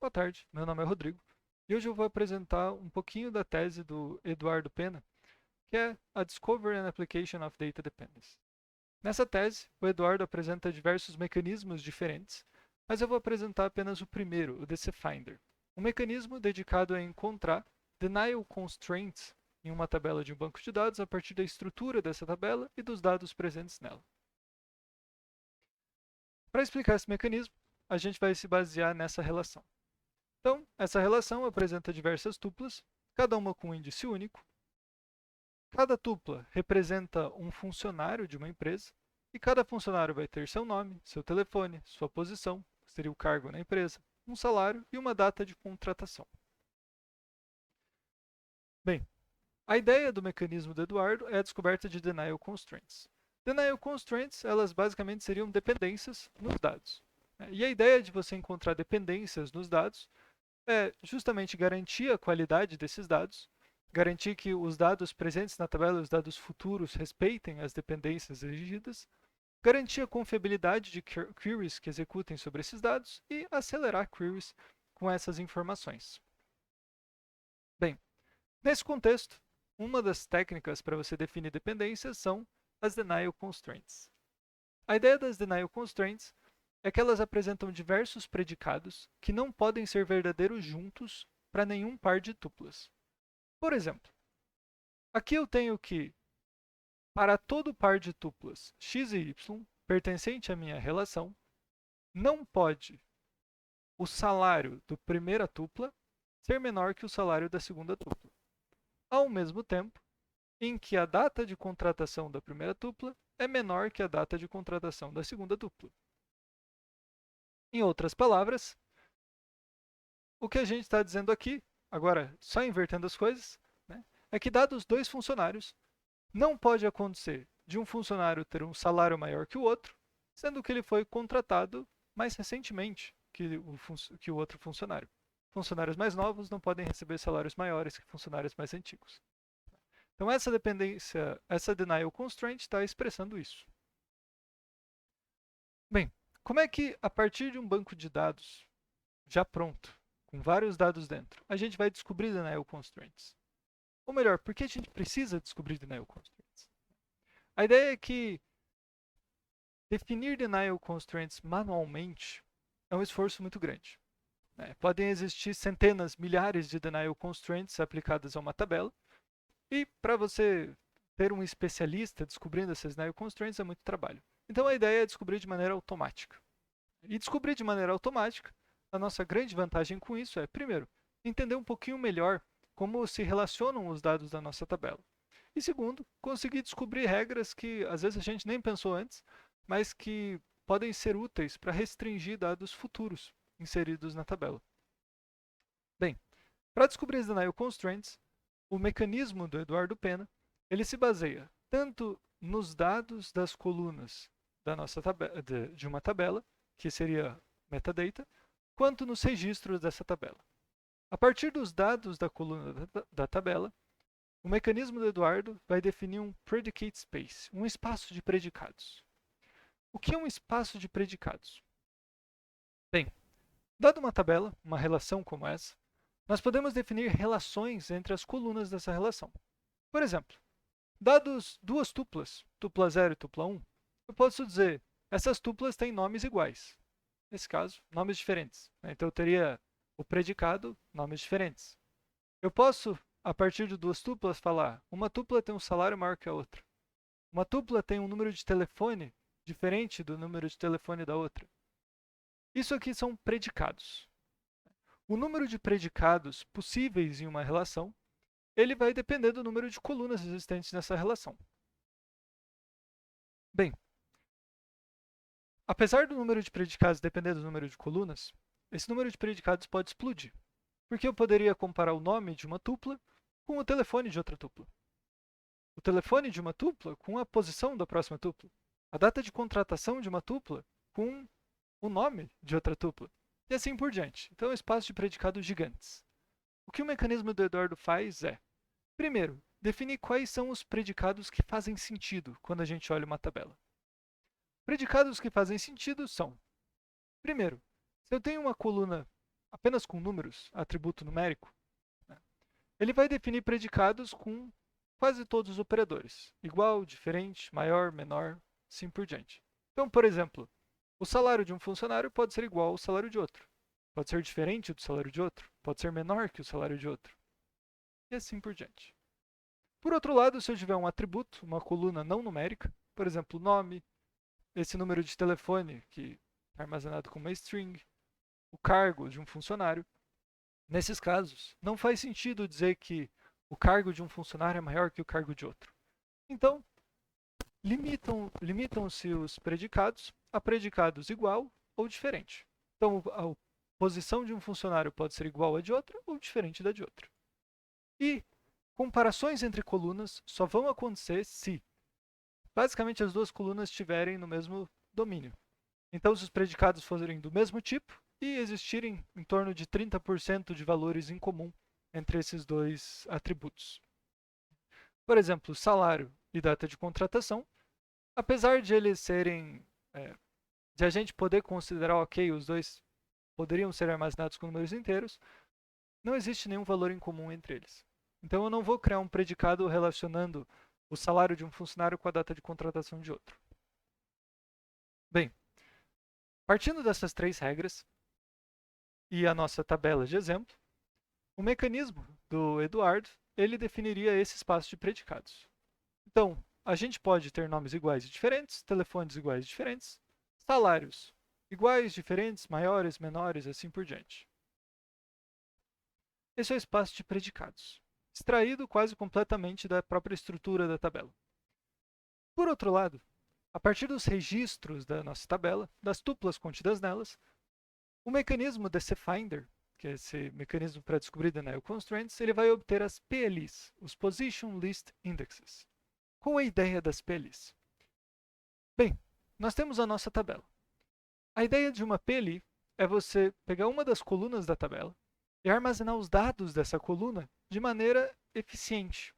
Boa tarde, meu nome é Rodrigo e hoje eu vou apresentar um pouquinho da tese do Eduardo Pena, que é a Discovery and Application of Data Dependence. Nessa tese, o Eduardo apresenta diversos mecanismos diferentes, mas eu vou apresentar apenas o primeiro, o DCFinder, um mecanismo dedicado a encontrar denial constraints em uma tabela de um banco de dados a partir da estrutura dessa tabela e dos dados presentes nela. Para explicar esse mecanismo, a gente vai se basear nessa relação. Então, essa relação apresenta diversas tuplas, cada uma com um índice único. Cada tupla representa um funcionário de uma empresa, e cada funcionário vai ter seu nome, seu telefone, sua posição, que seria o cargo na empresa, um salário e uma data de contratação. Bem, a ideia do mecanismo do Eduardo é a descoberta de denial constraints. Denial constraints, elas basicamente seriam dependências nos dados. E a ideia de você encontrar dependências nos dados é justamente garantir a qualidade desses dados, garantir que os dados presentes na tabela e os dados futuros respeitem as dependências exigidas, garantir a confiabilidade de queries que executem sobre esses dados e acelerar queries com essas informações. Bem, nesse contexto, uma das técnicas para você definir dependências são as denial constraints. A ideia das denial constraints é que elas apresentam diversos predicados que não podem ser verdadeiros juntos para nenhum par de tuplas. Por exemplo, aqui eu tenho que, para todo par de tuplas x e y pertencente à minha relação, não pode o salário da primeira tupla ser menor que o salário da segunda tupla, ao mesmo tempo em que a data de contratação da primeira tupla é menor que a data de contratação da segunda tupla. Em outras palavras, o que a gente está dizendo aqui, agora só invertendo as coisas, né, é que dados dois funcionários, não pode acontecer de um funcionário ter um salário maior que o outro, sendo que ele foi contratado mais recentemente que o outro funcionário. Funcionários mais novos não podem receber salários maiores que funcionários mais antigos. Então essa dependência, essa denial constraint está expressando isso. Bem, como é que a partir de um banco de dados já pronto, com vários dados dentro, a gente vai descobrir denial constraints? Ou melhor, por que a gente precisa descobrir denial constraints? A ideia é que definir denial constraints manualmente é um esforço muito grande. Podem existir centenas, milhares de denial constraints aplicadas a uma tabela, e para você ter um especialista descobrindo essas denial constraints é muito trabalho. Então a ideia é descobrir de maneira automática. E descobrir de maneira automática, a nossa grande vantagem com isso é, primeiro, entender um pouquinho melhor como se relacionam os dados da nossa tabela. E segundo, conseguir descobrir regras que às vezes a gente nem pensou antes, mas que podem ser úteis para restringir dados futuros inseridos na tabela. Bem, para descobrir as denial constraints, o mecanismo do Eduardo Pena, ele se baseia tanto nos dados das colunas da nossa de uma tabela, que seria metadata, quanto nos registros dessa tabela. A partir dos dados da coluna da tabela, o mecanismo do Eduardo vai definir um predicate space, um espaço de predicados. O que é um espaço de predicados? Bem, dada uma tabela, uma relação como essa, nós podemos definir relações entre as colunas dessa relação. Por exemplo, dados duas tuplas, tupla 0 e tupla 1, eu posso dizer, essas tuplas têm nomes iguais. Nesse caso, nomes diferentes. Então eu teria o predicado, nomes diferentes. Eu posso, a partir de duas tuplas, falar, uma tupla tem um salário maior que a outra. Uma tupla tem um número de telefone diferente do número de telefone da outra. Isso aqui são predicados. O número de predicados possíveis em uma relação, ele vai depender do número de colunas existentes nessa relação. Bem, apesar do número de predicados depender do número de colunas, esse número de predicados pode explodir, porque eu poderia comparar o nome de uma tupla com o telefone de outra tupla. O telefone de uma tupla com a posição da próxima tupla. A data de contratação de uma tupla com o nome de outra tupla. E assim por diante. Então, é um espaço de predicados gigantes. O que o mecanismo do Eduardo faz é, primeiro, definir quais são os predicados que fazem sentido quando a gente olha uma tabela. Predicados que fazem sentido são, primeiro, se eu tenho uma coluna apenas com números, atributo numérico, né, ele vai definir predicados com quase todos os operadores. Igual, diferente, maior, menor, assim por diante. Então, por exemplo, o salário de um funcionário pode ser igual ao salário de outro. Pode ser diferente do salário de outro. Pode ser menor que o salário de outro. E assim por diante. Por outro lado, se eu tiver um atributo, uma coluna não numérica, por exemplo, nome, esse número de telefone que é armazenado como uma string, o cargo de um funcionário, nesses casos, não faz sentido dizer que o cargo de um funcionário é maior que o cargo de outro. Então, limitam-se os predicados a predicados igual ou diferente. Então, a posição de um funcionário pode ser igual à de outro ou diferente da de outro. E comparações entre colunas só vão acontecer se, basicamente, as duas colunas estiverem no mesmo domínio. Então, se os predicados forem do mesmo tipo e existirem em torno de 30% de valores em comum entre esses dois atributos. Por exemplo, salário e data de contratação, apesar de eles serem, de a gente poder considerar, ok, os dois poderiam ser armazenados com números inteiros, não existe nenhum valor em comum entre eles. Então eu não vou criar um predicado relacionando o salário de um funcionário com a data de contratação de outro. Bem, partindo dessas três regras e a nossa tabela de exemplo, o mecanismo do Eduardo, ele definiria esse espaço de predicados. Então, a gente pode ter nomes iguais e diferentes, telefones iguais e diferentes, salários iguais, diferentes, maiores, menores, assim por diante. Esse é o espaço de predicados, extraído quase completamente da própria estrutura da tabela. Por outro lado, a partir dos registros da nossa tabela, das tuplas contidas nelas, o mecanismo DCFinder, que é esse mecanismo para descobrir denial constraints, ele vai obter as PLIs, os Position List Indexes. Qual é a ideia das PLIs? Bem, nós temos a nossa tabela. A ideia de uma PLI é você pegar uma das colunas da tabela e armazenar os dados dessa coluna de maneira eficiente.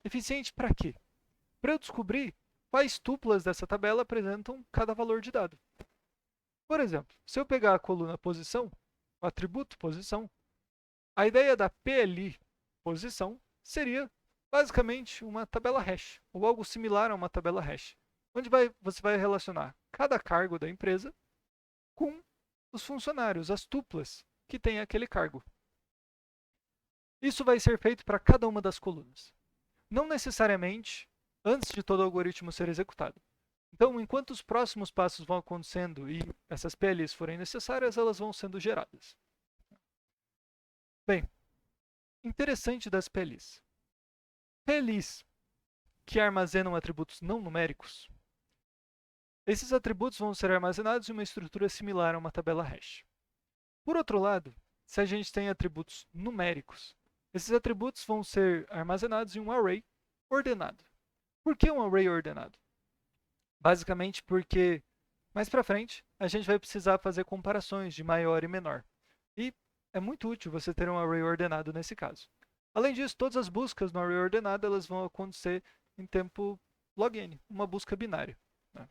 Eficiente para quê? Para eu descobrir quais tuplas dessa tabela apresentam cada valor de dado. Por exemplo, se eu pegar a coluna posição, o atributo posição, a ideia da PLI posição seria basicamente uma tabela hash, ou algo similar a uma tabela hash, onde você vai relacionar cada cargo da empresa com os funcionários, as tuplas que tem aquele cargo. Isso vai ser feito para cada uma das colunas. Não necessariamente antes de todo o algoritmo ser executado. Então, enquanto os próximos passos vão acontecendo e essas PLIs forem necessárias, elas vão sendo geradas. Bem, interessante das PLIs. PLIs que armazenam atributos não numéricos, esses atributos vão ser armazenados em uma estrutura similar a uma tabela hash. Por outro lado, se a gente tem atributos numéricos, esses atributos vão ser armazenados em um array ordenado. Por que um array ordenado? Basicamente porque mais para frente a gente vai precisar fazer comparações de maior e menor. E é muito útil você ter um array ordenado nesse caso. Além disso, todas as buscas no array ordenado elas vão acontecer em tempo log-n, uma busca binária. Né?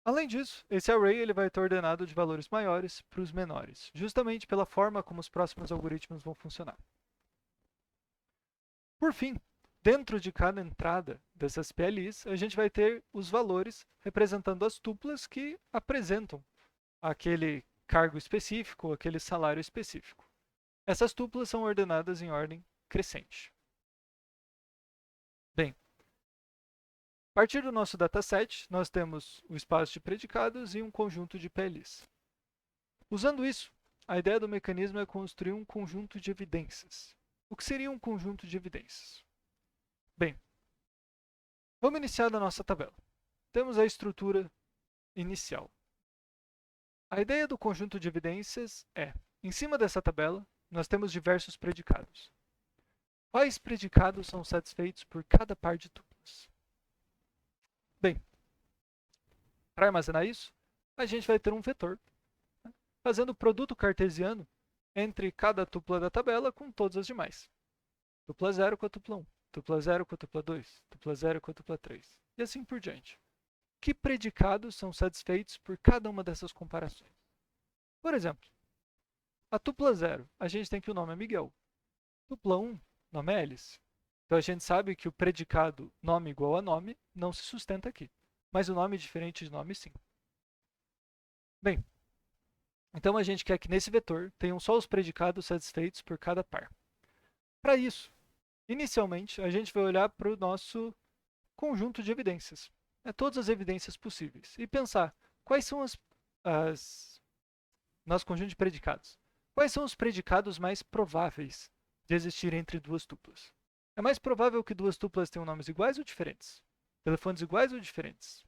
Além disso, esse array ele vai estar ordenado de valores maiores para os menores, justamente pela forma como os próximos algoritmos vão funcionar. Por fim, dentro de cada entrada dessas PLIs, a gente vai ter os valores representando as tuplas que apresentam aquele cargo específico, aquele salário específico. Essas tuplas são ordenadas em ordem crescente. Bem, a partir do nosso dataset, nós temos o espaço de predicados e um conjunto de PLIs. Usando isso, a ideia do mecanismo é construir um conjunto de evidências. O que seria um conjunto de evidências? Bem, vamos iniciar da nossa tabela. Temos a estrutura inicial. A ideia do conjunto de evidências é, em cima dessa tabela, nós temos diversos predicados. Quais predicados são satisfeitos por cada par de tuplas? Bem, para armazenar isso, a gente vai ter um vetor, né, fazendo o produto cartesiano entre cada tupla da tabela com todas as demais. Tupla 0 com a tupla 1, tupla 0 com a tupla 2, tupla 0 com a tupla 3, e assim por diante. Que predicados são satisfeitos por cada uma dessas comparações? Por exemplo, A tupla 0, a gente tem que o nome é Miguel. Tupla 1, nome é Alice. Então a gente sabe que o predicado nome igual a nome não se sustenta aqui. Mas o nome diferente de nome, sim. Bem, então a gente quer que nesse vetor tenham só os predicados satisfeitos por cada par. Para isso, inicialmente, a gente vai olhar para o nosso conjunto de evidências. Todas as evidências possíveis. E pensar quais são nosso conjunto de predicados. Quais são os predicados mais prováveis de existir entre duas tuplas? É mais provável que duas tuplas tenham nomes iguais ou diferentes? Telefones iguais ou diferentes?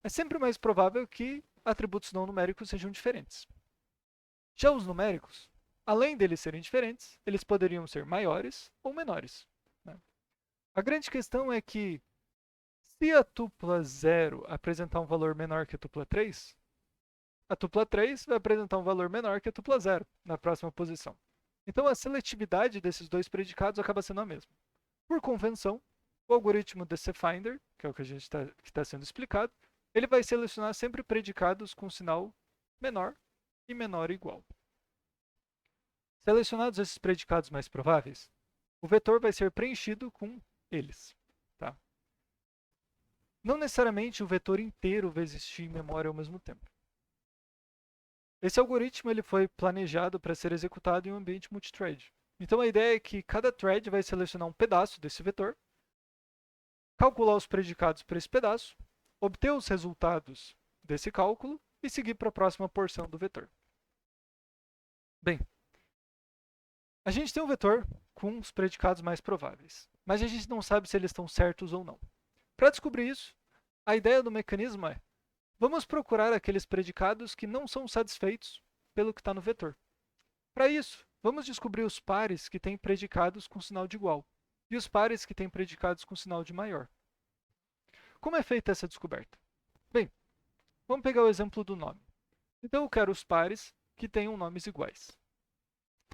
É sempre mais provável que atributos não numéricos sejam diferentes. Já os numéricos, além deles serem diferentes, eles poderiam ser maiores ou menores. A grande questão é que, se a tupla 0 apresentar um valor menor que a tupla 3, a tupla 3 vai apresentar um valor menor que a tupla 0 na próxima posição. Então a seletividade desses dois predicados acaba sendo a mesma. Por convenção, o algoritmo de CFinder, que é o que a gente está sendo explicado, ele vai selecionar sempre predicados com sinal menor e menor igual. Selecionados esses predicados mais prováveis, o vetor vai ser preenchido com eles. Tá? Não necessariamente o vetor inteiro vai existir em memória ao mesmo tempo. Esse algoritmo ele foi planejado para ser executado em um ambiente multithread. Então a ideia é que cada thread vai selecionar um pedaço desse vetor, calcular os predicados para esse pedaço, obter os resultados desse cálculo e seguir para a próxima porção do vetor. Bem, a gente tem um vetor com os predicados mais prováveis, mas a gente não sabe se eles estão certos ou não. Para descobrir isso, a ideia do mecanismo é: vamos procurar aqueles predicados que não são satisfeitos pelo que está no vetor. Para isso, vamos descobrir os pares que têm predicados com sinal de igual e os pares que têm predicados com sinal de maior. Como é feita essa descoberta? Bem, vamos pegar o exemplo do nome. Então eu quero os pares que tenham nomes iguais.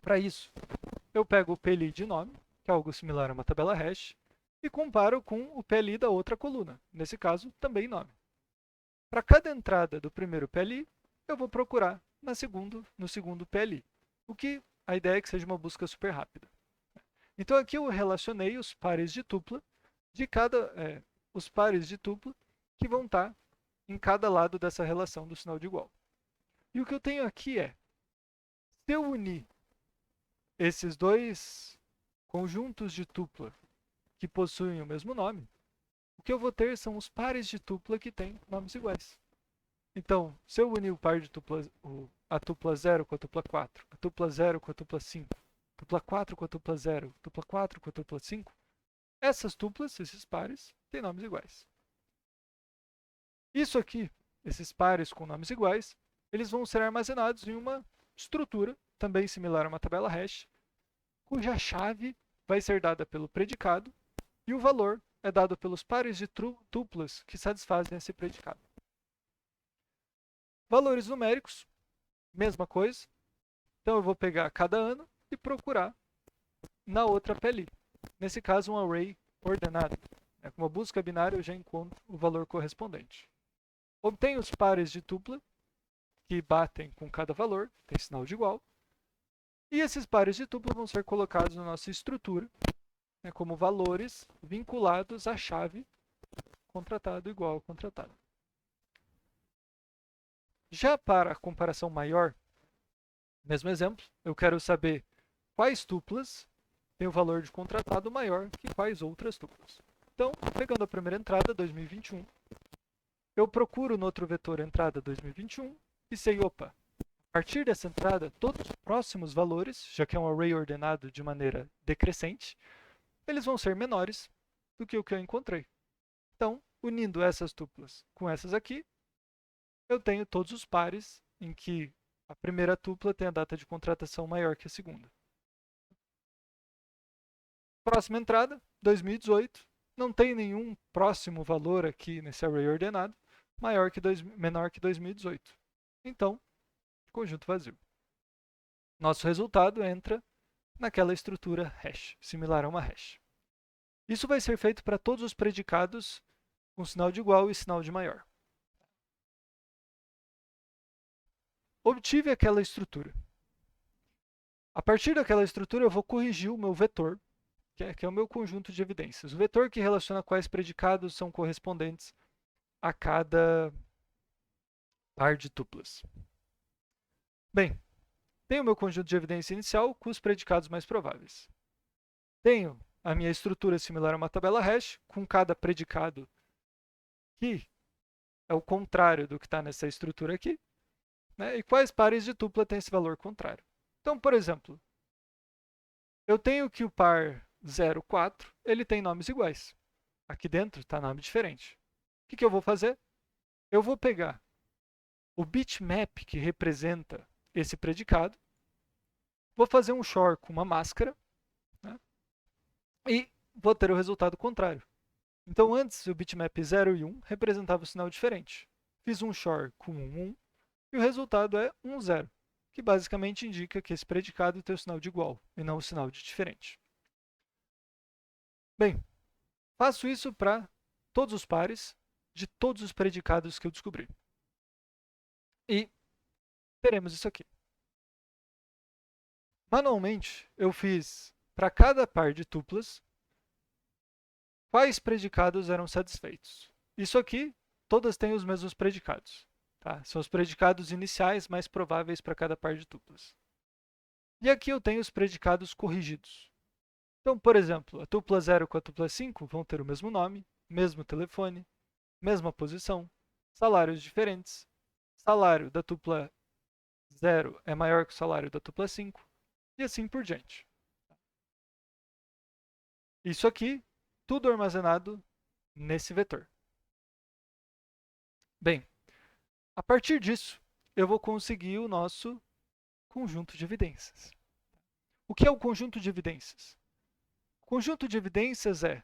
Para isso, eu pego o PLI de nome, que é algo similar a uma tabela hash, e comparo com o PLI da outra coluna, nesse caso, também nome. Para cada entrada do primeiro PLI, eu vou procurar no segundo PLI, o que a ideia é que seja uma busca super rápida. Então aqui eu relacionei os pares de tupla os pares de tupla que vão estar em cada lado dessa relação do sinal de igual. E o que eu tenho aqui é, se eu unir esses dois conjuntos de tupla que possuem o mesmo nome, o que eu vou ter são os pares de tupla que têm nomes iguais. Então, se eu unir o par de tupla, a tupla 0 com a tupla 4, a tupla 0 com a tupla 5, a tupla 4 com a tupla 0, a tupla 4 com a tupla 5, essas tuplas, esses pares, têm nomes iguais. Isso aqui, esses pares com nomes iguais, eles vão ser armazenados em uma estrutura, também similar a uma tabela hash, cuja chave vai ser dada pelo predicado e o valor é dado pelos pares de tuplas que satisfazem esse predicado. Valores numéricos, mesma coisa. Então eu vou pegar cada ano e procurar na outra PLI. Nesse caso, um array ordenado. Com uma busca binária, eu já encontro o valor correspondente. Obtenho os pares de tupla que batem com cada valor, tem sinal de igual. E esses pares de tupla vão ser colocados na nossa estrutura, como valores vinculados à chave contratado igual ao contratado. Já para a comparação maior, mesmo exemplo, eu quero saber quais tuplas têm o valor de contratado maior que quais outras tuplas. Então, pegando a primeira entrada, 2021, eu procuro no outro vetor entrada 2021 e sei, opa, a partir dessa entrada, todos os próximos valores, já que é um array ordenado de maneira decrescente, eles vão ser menores do que o que eu encontrei. Então, unindo essas tuplas com essas aqui, eu tenho todos os pares em que a primeira tupla tem a data de contratação maior que a segunda. Próxima entrada, 2018. Não tem nenhum próximo valor aqui nesse array ordenado menor que 2018. Então, conjunto vazio. Nosso resultado entra naquela estrutura hash, similar a uma hash. Isso vai ser feito para todos os predicados com sinal de igual e sinal de maior. obtive aquela estrutura. A partir daquela estrutura, eu vou corrigir o meu vetor, que é o meu conjunto de evidências. O vetor que relaciona quais predicados são correspondentes a cada par de tuplas. Bem, tenho o meu conjunto de evidência inicial com os predicados mais prováveis. Tenho a minha estrutura similar a uma tabela hash, com cada predicado que é o contrário do que está nessa estrutura aqui, né? E quais pares de tupla têm esse valor contrário. Então, por exemplo, eu tenho que o par 0, 4, ele tem nomes iguais. Aqui dentro está nome diferente. O que eu vou fazer? Eu vou pegar o bitmap que representa esse predicado, vou fazer um XOR com uma máscara, né? E vou ter o resultado contrário. Então, antes, o bitmap 0 e 1 representava um sinal diferente. Fiz um XOR com 1, 1, e o resultado é 1, 0, que basicamente indica que esse predicado tem o sinal de igual e não o sinal de diferente. Bem, faço isso para todos os pares de todos os predicados que eu descobri. E teremos isso aqui. Manualmente, eu fiz para cada par de tuplas quais predicados eram satisfeitos. Isso aqui, todas têm os mesmos predicados. Tá? São os predicados iniciais mais prováveis para cada par de tuplas. E aqui eu tenho os predicados corrigidos. Então, por exemplo, a tupla 0 com a tupla 5 vão ter o mesmo nome, mesmo telefone, mesma posição, salários diferentes. Salário da tupla 0 é maior que o salário da tupla 5, e assim por diante. Isso aqui, tudo armazenado nesse vetor. Bem, a partir disso, eu vou conseguir o nosso conjunto de evidências. O que é o conjunto de evidências? O conjunto de evidências é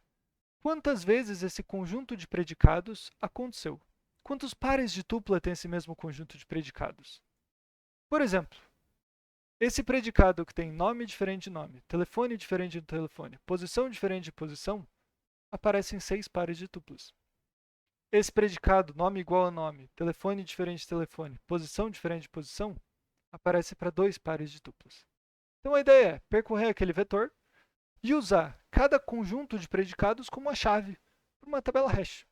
quantas vezes esse conjunto de predicados aconteceu. Quantos pares de tupla tem esse mesmo conjunto de predicados? Por exemplo, esse predicado que tem nome diferente de nome, telefone diferente de telefone, posição diferente de posição, aparece em 6 pares de tuplas. Esse predicado, nome igual a nome, telefone diferente de telefone, posição diferente de posição, aparece para 2 pares de tuplas. Então a ideia é percorrer aquele vetor e usar cada conjunto de predicados como uma chave para uma tabela hash.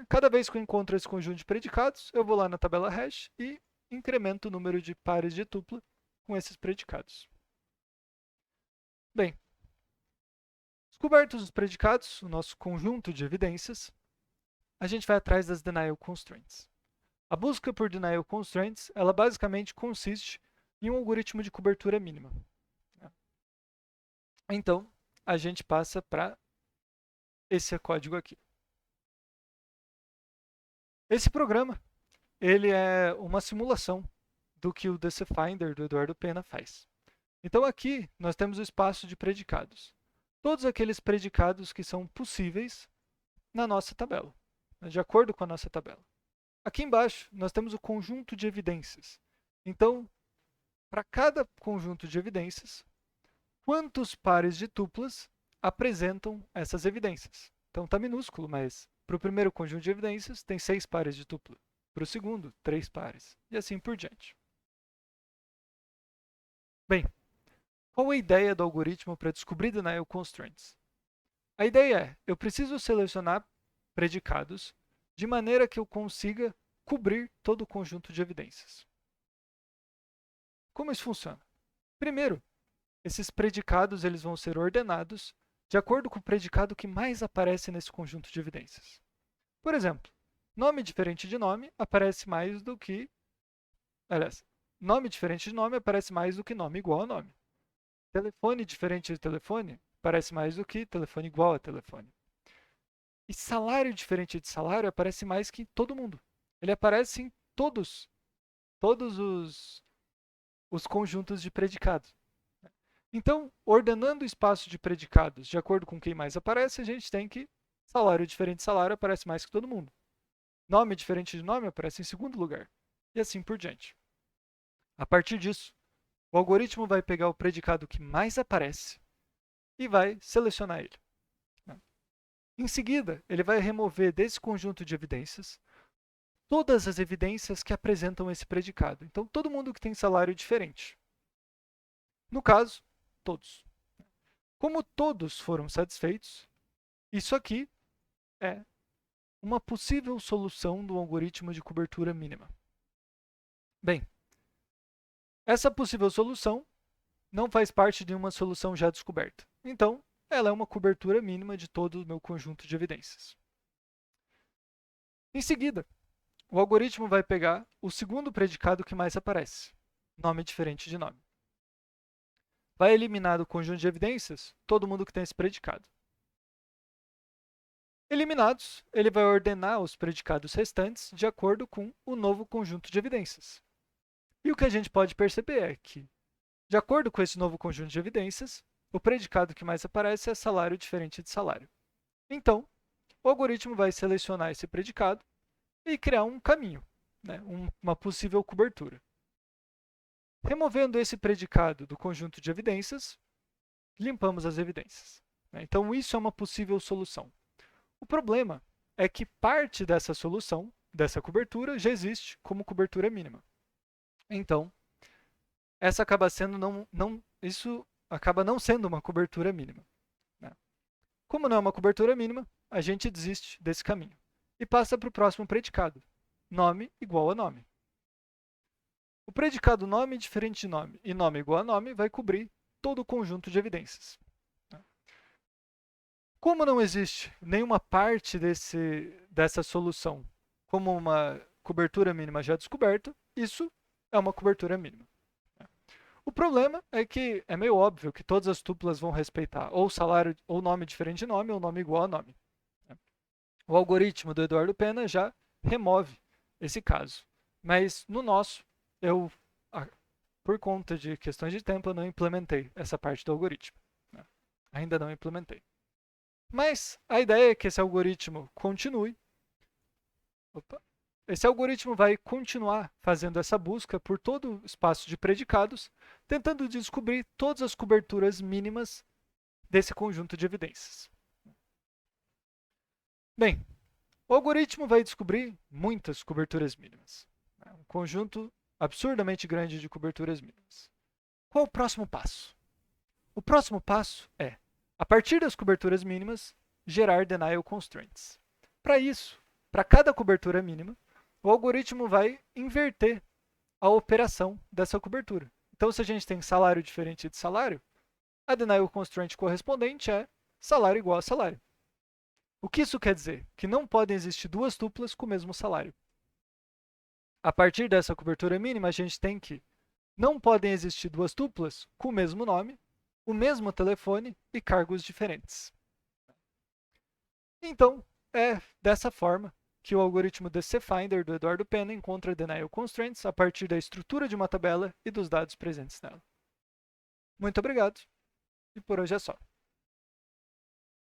Cada vez que eu encontro esse conjunto de predicados, eu vou lá na tabela hash e incremento o número de pares de tupla com esses predicados. Bem, descobertos os predicados, o nosso conjunto de evidências, a gente vai atrás das denial constraints. A busca por denial constraints, ela basicamente consiste em um algoritmo de cobertura mínima. Então, a gente passa para esse código aqui. Esse programa, ele é uma simulação do que o DC Finder do Eduardo Pena faz. Então aqui nós temos o espaço de predicados. Todos aqueles predicados que são possíveis na nossa tabela, de acordo com a nossa tabela. Aqui embaixo nós temos o conjunto de evidências. Então, para cada conjunto de evidências, quantos pares de tuplas apresentam essas evidências? Então está minúsculo, mas para o primeiro conjunto de evidências tem 6 pares de tupla. Para o segundo, 3 pares. E assim por diante. Bem, qual a ideia do algoritmo para descobrir denial constraints? A ideia é, eu preciso selecionar predicados de maneira que eu consiga cobrir todo o conjunto de evidências. Como isso funciona? Primeiro, esses predicados eles vão ser ordenados de acordo com o predicado que mais aparece nesse conjunto de evidências. Por exemplo, nome diferente de nome aparece mais do que... Aliás, nome diferente de nome aparece mais do que nome igual a nome. Telefone diferente de telefone aparece mais do que telefone igual a telefone. E salário diferente de salário aparece mais que em todo mundo. Ele aparece em todos os conjuntos de predicados. Então, ordenando o espaço de predicados de acordo com quem mais aparece, a gente tem que salário diferente de salário aparece mais que todo mundo. Nome diferente de nome aparece em segundo lugar. E assim por diante. A partir disso, o algoritmo vai pegar o predicado que mais aparece e vai selecionar ele. Em seguida, ele vai remover desse conjunto de evidências todas as evidências que apresentam esse predicado. Então, todo mundo que tem salário diferente. No caso, todos. Como todos foram satisfeitos, isso aqui é uma possível solução do algoritmo de cobertura mínima. Bem, essa possível solução não faz parte de uma solução já descoberta. Então, ela é uma cobertura mínima de todo o meu conjunto de evidências. Em seguida, o algoritmo vai pegar o segundo predicado que mais aparece, nome diferente de nome. Vai eliminar do conjunto de evidências todo mundo que tem esse predicado. Eliminados, ele vai ordenar os predicados restantes de acordo com o novo conjunto de evidências. E o que a gente pode perceber é que, de acordo com esse novo conjunto de evidências, o predicado que mais aparece é salário diferente de salário. Então, o algoritmo vai selecionar esse predicado e criar um caminho, né, uma possível cobertura. Removendo esse predicado do conjunto de evidências, limpamos as evidências. Então, isso é uma possível solução. O problema é que parte dessa solução, dessa cobertura, já existe como cobertura mínima. Então, essa acaba sendo isso acaba não sendo uma cobertura mínima. Como não é uma cobertura mínima, a gente desiste desse caminho e passa para o próximo predicado, nome igual a nome. O predicado nome diferente de nome e nome igual a nome vai cobrir todo o conjunto de evidências. Como não existe nenhuma parte dessa solução como uma cobertura mínima já descoberta, isso é uma cobertura mínima. O problema é que é meio óbvio que todas as tuplas vão respeitar ou salário ou nome diferente de nome ou nome igual a nome. O algoritmo do Eduardo Pena já remove esse caso. Mas no nosso, por conta de questões de tempo, eu não implementei essa parte do algoritmo. Ainda não implementei. Mas a ideia é que esse algoritmo continue. Esse algoritmo vai continuar fazendo essa busca por todo o espaço de predicados, tentando descobrir todas as coberturas mínimas desse conjunto de evidências. Bem, o algoritmo vai descobrir muitas coberturas mínimas. Um conjunto absurdamente grande de coberturas mínimas. Qual o próximo passo? O próximo passo é, a partir das coberturas mínimas, gerar denial constraints. Para isso, para cada cobertura mínima, o algoritmo vai inverter a operação dessa cobertura. Então, se a gente tem salário diferente de salário, a denial constraint correspondente é salário igual a salário. O que isso quer dizer? Que não podem existir duas tuplas com o mesmo salário. A partir dessa cobertura mínima, a gente tem que não podem existir duas tuplas com o mesmo nome, o mesmo telefone e cargos diferentes. Então, é dessa forma que o algoritmo de CFinder do Eduardo Pena encontra denial constraints a partir da estrutura de uma tabela e dos dados presentes nela. Muito obrigado, e por hoje é só.